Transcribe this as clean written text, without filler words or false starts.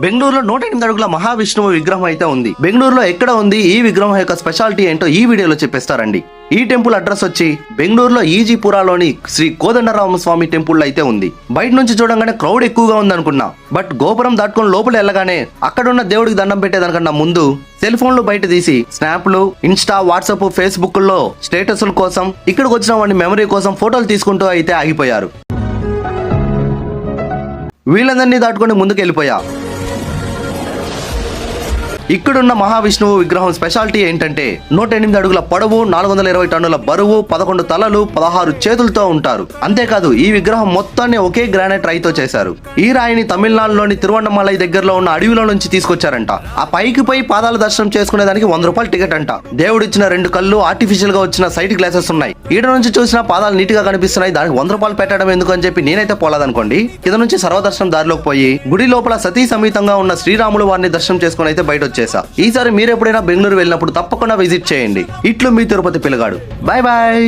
బెంగళూరులో 108 అడుగుల మహావిష్ణువు విగ్రహం అయితే ఉంది. బెంగళూరులో ఎక్కడ ఉంది, ఈ విగ్రహం యొక్క స్పెషాలిటీ ఏంటో ఈ వీడియోలో చెప్పేస్తారండి. ఈ టెంపుల్ అడ్రస్ వచ్చి బెంగళూరులో ఈజీపురాలోని శ్రీ కోదండరామ స్వామి టెంపుల్ అయితే ఉంది. బయట నుంచి చూడంగానే క్రౌడ్ ఎక్కువగా ఉంది అనుకున్నా, బట్ గోపురం దాటుకొని లోపల వెళ్ళగానే అక్కడున్న దేవుడికి దండం పెట్టేదానికన్నా ముందు సెల్ ఫోన్లు బయట తీసి స్నాప్లు, ఇన్స్టా, వాట్సాప్, ఫేస్బుక్ లో స్టేటస్ల కోసం, ఇక్కడికి వచ్చిన వాడిని మెమరీ కోసం ఫోటోలు తీసుకుంటూ అయితే ఆగిపోయారు. వీళ్ళందరినీ దాటుకొని ముందుకు వెళ్ళిపోయా. ఇక్కడున్న మహావిష్ణువు విగ్రహం స్పెషాలిటీ ఏంటంటే 108 అడుగుల పొడవు, 420 టన్నుల బరువు, 11 తలలు, 16 చేతులతో ఉంటారు. అంతేకాదు ఈ విగ్రహం మొత్తాన్ని ఒకే గ్రానైట్ రాయితో చేశారు. ఈ రాయిని తమిళనాడులోని తిరువన్నమలై దగ్గరలో ఉన్న అడవిలో నుంచి తీసుకొచ్చారంట. ఆ పైకి పోయి పాదాల దర్శనం చేసుకునేదానికి 100 రూపాయలు టికెట్ అంట. దేవుడిచ్చిన 2 కళ్ళు, ఆర్టిఫిషియల్ గా వచ్చిన సైట్ గ్లాసెస్ ఉన్నాయి. ఈడ నుంచి చూసిన పాదాలు నీట్ గా కనిపిస్తున్నాయి. దానికి 100 రూపాయలు పెట్టడం ఎందుకు అని చెప్పి నేనైతే పోలేదనుకోండి. కింద నుంచి సర్వదర్శనం దారిలోకి పోయి గుడి లోపల సతీ సమేతంగా ఉన్న శ్రీరాములు వారిని దర్శనం చేసుకుని అయితే బయట వచ్చేసా. ఈసారి మీరు ఎప్పుడైనా బెంగళూరు వెళ్ళినప్పుడు తప్పకుండా విజిట్ చేయండి. ఇట్లు మీ తిరుపతి పిల్లగాడు. Bye bye.